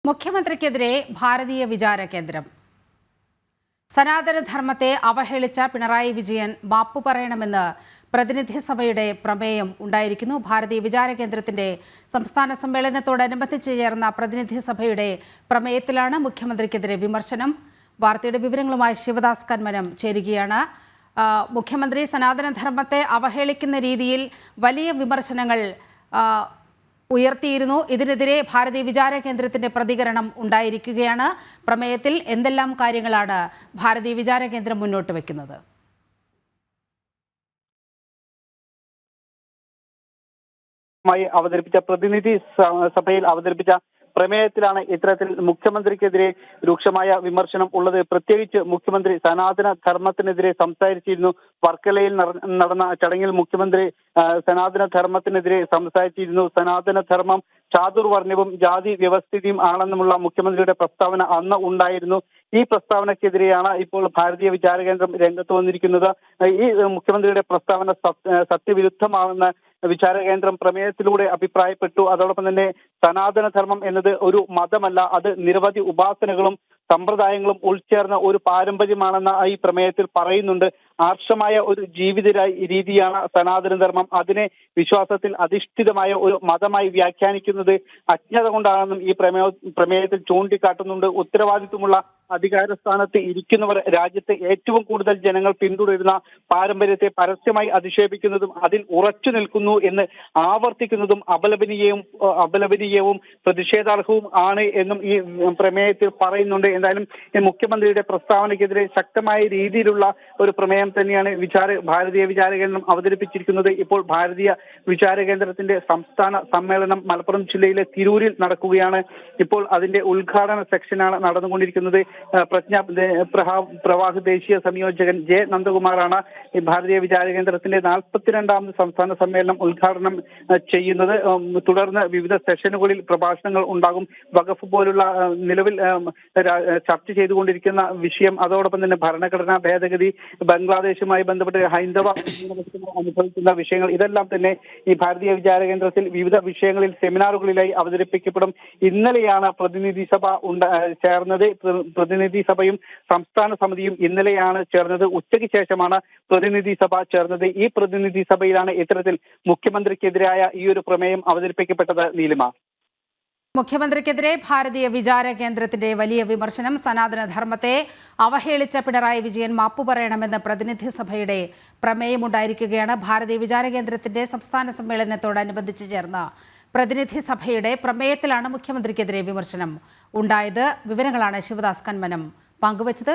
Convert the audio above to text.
മുഖ്യമന്ത്രിക്കെതിരെ ഭാരതീയ വിചാര കേന്ദ്രം. സനാതനധർമ്മത്തെ അവഹേളിച്ച പിണറായി വിജയൻ മാപ്പു പറയണമെന്ന് പ്രതിനിധി സഭയുടെ പ്രമേയം ഉണ്ടായിരിക്കുന്നു. ഭാരതീയ വിചാര കേന്ദ്രത്തിന്റെ സംസ്ഥാന സമ്മേളനത്തോടനുബന്ധിച്ച് ചേർന്ന പ്രതിനിധി സഭയുടെ പ്രമേയത്തിലാണ് മുഖ്യമന്ത്രിക്കെതിരെ വിമർശനം. വാർത്തയുടെ വിവരങ്ങളുമായി ശിവദാസ് കന്മനം ചേരുകയാണ്. മുഖ്യമന്ത്രി സനാതനധർമ്മത്തെ അവഹേളിക്കുന്ന രീതിയിൽ വലിയ വിമർശനങ്ങൾ ഉയർത്തിയിരുന്നു. ഇതിനെതിരെ ഭാരതീയ വിചാര കേന്ദ്രത്തിന്റെ പ്രതികരണം ഉണ്ടായിരിക്കുകയാണ്. പ്രമേയത്തിൽ എന്തെല്ലാം കാര്യങ്ങളാണ് ഭാരതീയ വിചാര കേന്ദ്രം മുന്നോട്ട് വയ്ക്കുന്നത്? അവതരിപ്പിച്ച പ്രതിനിധി സഭയിൽ അവതരിപ്പിച്ച പ്രമേയത്തിലാണ് ഇത്തരത്തിൽ മുഖ്യമന്ത്രിക്കെതിരെ രൂക്ഷമായ വിമർശനം ഉള്ളത്. പ്രത്യേകിച്ച് മുഖ്യമന്ത്രി സനാതന ധർമ്മത്തിനെതിരെ സംസാരിച്ചിരുന്നു. വർക്കലയിൽ നടന്ന ചടങ്ങിൽ മുഖ്യമന്ത്രി സനാതന ധർമ്മത്തിനെതിരെ സംസാരിച്ചിരുന്നു. സനാതന ധർമ്മം ചാതുർവർണ്ണവും ജാതി വ്യവസ്ഥിതിയും ആണെന്നുമുള്ള മുഖ്യമന്ത്രിയുടെ പ്രസ്താവന അന്ന് ഉണ്ടായിരുന്നു. ഈ പ്രസ്താവനയ്ക്കെതിരെയാണ് ഇപ്പോൾ ഭാരതീയ വിചാര കേന്ദ്രം രംഗത്ത് വന്നിരിക്കുന്നത്. ഈ മുഖ്യമന്ത്രിയുടെ പ്രസ്താവന സത്യവിരുദ്ധമാണെന്ന് വിചാര കേന്ദ്രം പ്രമേയത്തിലൂടെ അഭിപ്രായപ്പെട്ടു. അതോടൊപ്പം തന്നെ സനാതനധർമ്മം എന്നത് ഒരു മതമല്ല, അത് നിരവധി ഉപാസനകളും സമ്പ്രദായങ്ങളും ഉൾച്ചേർന്ന ഒരു പാരമ്പര്യമാണെന്ന് ഈ പ്രമേയത്തിൽ പറയുന്നുണ്ട്. ആർഷമായ ഒരു ജീവിത രീതിയാണ് സനാതനധർമ്മം. അതിനെ വിശ്വാസത്തിൽ അധിഷ്ഠിതമായ ഒരു മതമായി വ്യാഖ്യാനിക്കുന്നത് അജ്ഞത കൊണ്ടാണെന്നും ഈ പ്രമേയത്തിൽ ചൂണ്ടിക്കാട്ടുന്നുണ്ട്. ഉത്തരവാദിത്വമുള്ള അധികാര സ്ഥാനത്ത് ഇരിക്കുന്നവർ രാജ്യത്തെ ഏറ്റവും കൂടുതൽ ജനങ്ങൾ പിന്തുടരുന്ന പാരമ്പര്യത്തെ പരസ്യമായി അധിക്ഷേപിക്കുന്നതും അതിൽ ഉറച്ചു നിൽക്കുന്നു എന്ന് ആവർത്തിക്കുന്നതും അപലപനീയവും പ്രതിഷേധാർഹവും ആണ് എന്നും ഈ പ്രമേയത്തിൽ പറയുന്നുണ്ട്. എന്തായാലും മുഖ്യമന്ത്രിയുടെ പ്രസ്താവനയ്ക്കെതിരെ ശക്തമായ രീതിയിലുള്ള ഒരു പ്രമേയം തന്നെയാണ് ഭാരതീയ വിചാര കേന്ദ്രം അവതരിപ്പിച്ചിരിക്കുന്നത്. ഇപ്പോൾ ഭാരതീയ വിചാര കേന്ദ്രത്തിന്റെ സംസ്ഥാന സമ്മേളനം മലപ്പുറം ജില്ലയിലെ തിരൂരിൽ നടക്കുകയാണ്. ഇപ്പോൾ അതിന്റെ ഉദ്ഘാടന സെക്ഷനാണ് നടന്നുകൊണ്ടിരിക്കുന്നത്. പ്രവാഹ ദേശീയ സംയോജകൻ ജെ നന്ദകുമാറാണ് ഈ ഭാരതീയ വിചാര കേന്ദ്രത്തിന്റെ 42ാമത് സംസ്ഥാന സമ്മേളനം ഉദ്ഘാടനം ചെയ്യുന്നത്. തുടർന്ന് വിവിധ സെഷനുകളിൽ പ്രഭാഷണങ്ങൾ ഉണ്ടാകും. വഖഫ് പോലുള്ള നിലവിൽ ചർച്ച ചെയ്തുകൊണ്ടിരിക്കുന്ന വിഷയം, അതോടൊപ്പം തന്നെ ഭരണഘടനാ ഭേദഗതി, ബംഗ്ലാദേശുമായി ബന്ധപ്പെട്ട് ഹൈന്ദവ അനുഭവിക്കുന്ന വിഷയങ്ങൾ, ഇതെല്ലാം തന്നെ ഈ ഭാരതീയ വിചാര കേന്ദ്രത്തിൽ വിവിധ വിഷയങ്ങളിൽ സെമിനാറുകളിലായി അവതരിപ്പിക്കപ്പെടും. ഇന്നലെയാണ് പ്രതിനിധി സഭ ചേർന്നത്. പ്രതിനിധി സഭയും സംസ്ഥാന സമിതിയും ഇന്നലെയാണ് ചേർന്നത്. ഉച്ചയ്ക്ക് ശേഷമാണ് പ്രതിനിധി സഭ ചേർന്നത്. ഈ പ്രതിനിധി സഭയിലാണ് ഇത്തരത്തിൽ മുഖ്യമന്ത്രിക്കെതിരായ ഈ ഒരു പ്രമേയം അവതരിപ്പിക്കപ്പെട്ടത്. നീലിമ, മുഖ്യമന്ത്രിക്കെതിരെ ഭാരതീയ വിചാര കേന്ദ്രത്തിന്റെ വലിയ വിമർശനം. സനാതനധർമ്മത്തെ അവഹേളിച്ച പിണറായി വിജയൻ മാപ്പു പറയണമെന്ന് പ്രതിനിധി സഭയുടെ പ്രമേയമുണ്ടായിരിക്കുകയാണ്. ഭാരതീയ വിചാര കേന്ദ്രത്തിന്റെ സംസ്ഥാന സമ്മേളനത്തോടനുബന്ധിച്ച് ചേർന്ന പ്രതിനിധി സഭയുടെ പ്രമേയത്തിലാണ് മുഖ്യമന്ത്രിക്കെതിരെ വിമർശനം ഉണ്ടായത്. വിവരങ്ങളാണ് ശിവദാസ് കന്മനം പങ്കുവച്ചത്.